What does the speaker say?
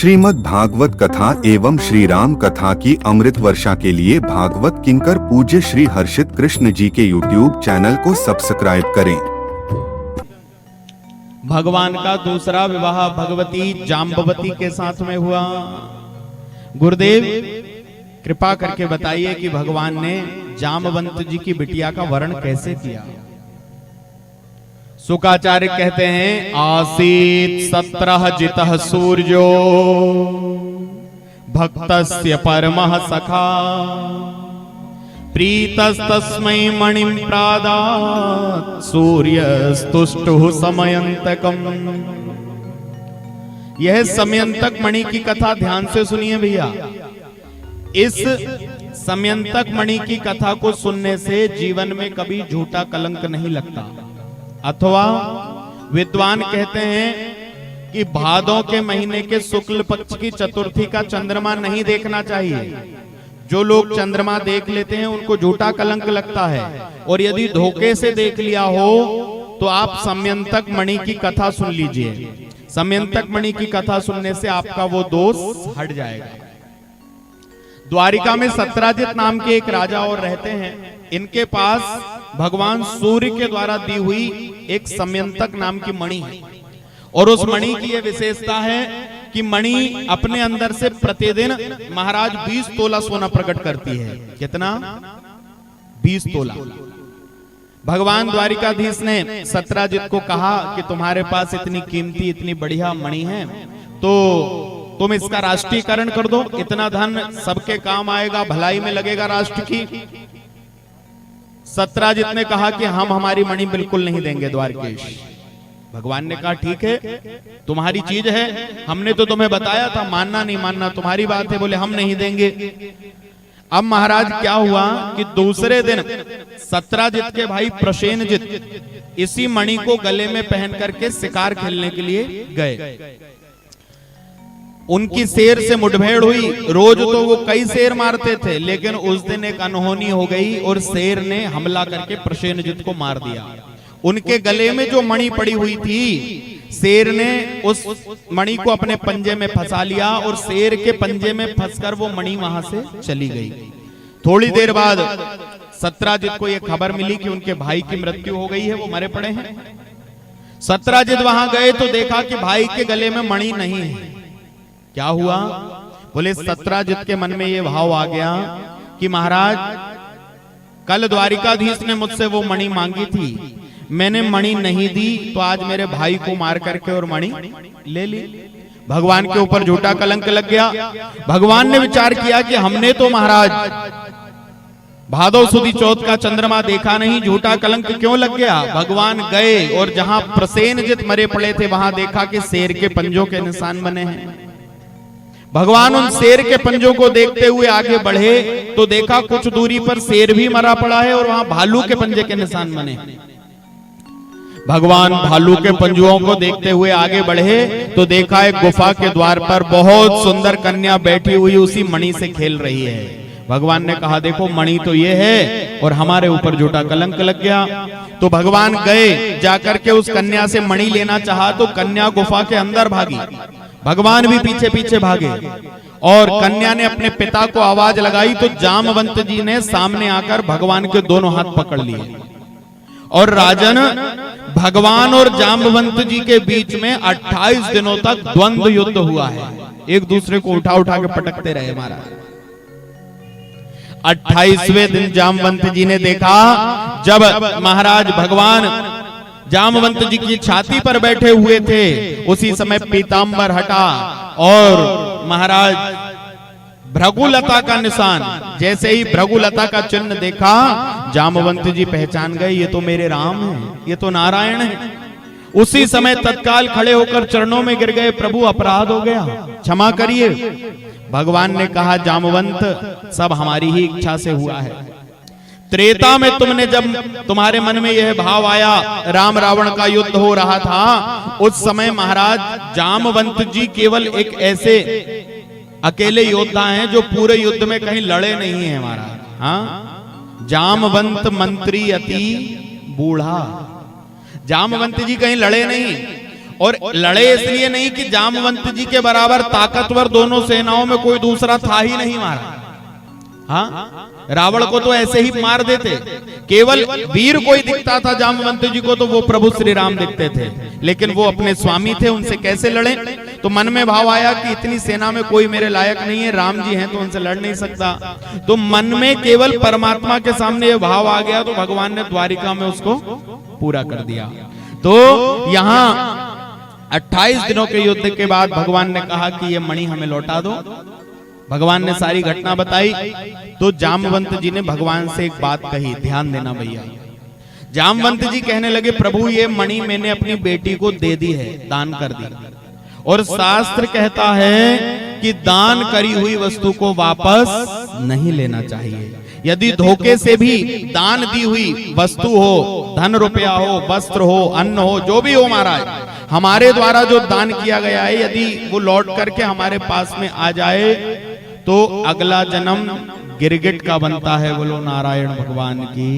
श्रीमद् भागवत कथा एवं श्री राम कथा की अमृत वर्षा के लिए भागवत किंकर पूज्य श्री हर्षित कृष्ण जी के YouTube चैनल को सब्सक्राइब करें। भगवान का दूसरा विवाह भगवती जाम्बवती के साथ में हुआ। गुरुदेव कृपा करके बताइए कि भगवान ने जाम्बवंत जी की बिटिया का वर्ण कैसे किया। शुकाचार्य कहते हैं, आसीत 17 जितः सूर्यो भक्तस्य परमः सखा प्रीतस्तस्मै मणिं प्रादात् सूर्यस्तुष्टुः समयंतकम्। यह समयंतक मणि की कथा ध्यान से सुनिए भैया। इस समयंतक मणि की कथा को सुनने से जीवन में कभी झूठा कलंक नहीं लगता। अथवा विद्वान कहते हैं कि भादों के महीने के शुक्ल पक्ष की चतुर्थी का चंद्रमा नहीं देखना चाहिए। जो लोग चंद्रमा देख लेते हैं उनको झूठा कलंक लगता है, और यदि धोखे से देख लिया हो तो आप समयंतक मणि की कथा सुन लीजिए। समयंतक मणि की कथा सुनने से आपका वो दोष हट जाएगा। द्वारिका में सत्राजित नाम के एक राजा और रहते हैं। इनके पास भगवान सूर्य के द्वारा दी हुई एक समयंतक नाम की मणि है, और उस मणि की यह विशेषता है कि मणि अपने अंदर से प्रतिदिन महाराज 20 तोला सोना प्रकट करती है। कितना? 20 तोला। भगवान द्वारिकाधीश ने सत्राजित को कहा कि तुम्हारे पास इतनी कीमती इतनी बढ़िया मणि है तो तुम इसका राष्ट्रीयकरण कर दो। इतना धन सबके काम आएगा, भलाई में लगेगा राष्ट्र की। सत्राजित ने कहा कि हम हमारी मणि बिल्कुल नहीं देंगे द्वारकेश। भगवान ने कहा ठीक है, तुम्हारी चीज है, हमने तो तुम्हें बताया था, मानना नहीं मानना तुम्हारी बात है। बोले हम नहीं देंगे। अब महाराज क्या हुआ कि दूसरे दिन सत्राजित के भाई प्रसेनजित इसी मणि को गले में पहन करके शिकार खेलने के लिए गए। उनकी शेर से मुठभेड़ हुई। रोज तो वो कई शेर मारते थे, लेकिन उस दिन एक अनहोनी हो गई और शेर ने हमला करके प्रसेनजित को मार दिया। उनके गले में जो मणि पड़ी हुई थी, शेर ने उस मणि को अपने पंजे में फंसा लिया और शेर के पंजे में फंसकर वो मणि वहां से चली गई। थोड़ी देर बाद सत्राजित को यह खबर मिली कि उनके भाई की मृत्यु हो गई है, वो मरे पड़े हैं। सत्राजित वहां गए तो देखा कि भाई के गले में मणि नहीं है। क्या हुआ? बोले सत्राजित के मन में ये भाव आ गया कि महाराज कल द्वारिकाधीश ने मुझसे वो मणि मांगी थी, मैंने मणि नहीं दी तो आज मेरे भाई को मार करके और मणि ले ली। भगवान के ऊपर झूठा कलंक लग गया। भगवान ने विचार किया कि हमने तो महाराज भादव सुदी चौथ का चंद्रमा देखा नहीं, झूठा कलंक क्यों लग गया। भगवान गए और जहां प्रसेनजित मरे पड़े थे वहां देखा कि शेर के पंजों के निशान बने हैं। भगवान उन शेर के पंजों को देखते हुए आगे बढ़े तो देखा कुछ दूरी पर शेर भी मरा पड़ा है और वहां भालू के पंजे के निशान बने। भगवान भालू के पंजुओं को देखते हुए आगे बढ़े तो देखा एक गुफा के द्वार पर बहुत सुंदर कन्या बैठी हुई उसी मणि से खेल रही है। भगवान ने कहा देखो मणि तो ये है और हमारे ऊपर झूठा कलंक लग गया। तो भगवान गए, जाकर के उस कन्या से मणि लेना चाहा तो कन्या गुफा के अंदर भागी। भगवान भी पीछे पीछे भागे और कन्या ने अपने पिता को आवाज लगाई तो जामवंत जी ने सामने आकर भगवान के दोनों हाथ पकड़ लिए। और राजन, भगवान और जाम्बवंत जी के बीच में 28 दिनों तक द्वंद्व युद्ध हुआ है। एक दूसरे को उठा उठा के पटकते रहे महाराज। 28वें दिन जाम्बवंत जी ने देखा जब महाराज भगवान जाम्बवंत जी की छाती पर बैठे हुए थे, उसी समय पीतांबर हटा और महाराज भृगुलता का निशान, जैसे ही भृगुलता का चिन्ह देखा जाम्बवंत जी पहचान गए, ये तो मेरे राम हैं, ये तो नारायण हैं। उसी समय तत्काल खड़े होकर चरणों में गिर गए, प्रभु अपराध हो गया, क्षमा करिए। भगवान ने कहा जाम्बवंत सब हमारी ही इच्छा से हुआ है। त्रेता में तुमने जब तुम्हारे मन में यह भाव आया, राम रावण का युद्ध हो रहा था, उस समय महाराज जाम्बवंत जी केवल एक ऐसे अकेले योद्धा हैं जो पूरे युद्ध में कहीं लड़े नहीं है महाराज। हाँ, जाम्बवंत मंत्री अति बूढ़ा, जाम्बवंत जी कहीं लड़े नहीं और लड़े इसलिए नहीं कि जामवंत जी के बराबर ताकतवर दोनों सेनाओं में कोई दूसरा था ही नहीं मारा। हाँ, रावण को तो ऐसे ही मार देते, केवल वीर कोई दिखता था जामवंत जी को तो वो प्रभु श्री राम दिखते थे, लेकिन वो अपने स्वामी थे, उनसे कैसे लड़े। तो मन में भाव आया कि इतनी सेना में कोई मेरे लायक नहीं है, राम जी हैं तो उनसे लड़ नहीं सकता। तो मन में केवल परमात्मा के सामने ये भाव आ गया, तो भगवान ने द्वारिका में उसको पूरा कर दिया। तो यहाँ 28 दिनों के युद्ध के बाद भगवान ने कहा कि ये मणि हमें लौटा दो। भगवान ने सारी घटना बताई। तो जामवंत जी ने भगवान से एक बात कही, ध्यान देना भैया। जामवंत जी कहने लगे, प्रभु ये मणि मैंने अपनी बेटी को दे दी है, दान कर दी, और शास्त्र कहता है कि दान करी हुई वस्तु को वापस नहीं लेना चाहिए। यदि धोखे से भी दान दी हुई वस्तु हो, धन रुपया हो, वस्त्र हो, अन्न हो, जो भी हो महाराज, हमारे द्वारा जो दान किया गया है, यदि वो लौट करके हमारे पास में आ जाए तो अगला जन्म गिरगिट का बनता है। बोलो नारायण भगवान की।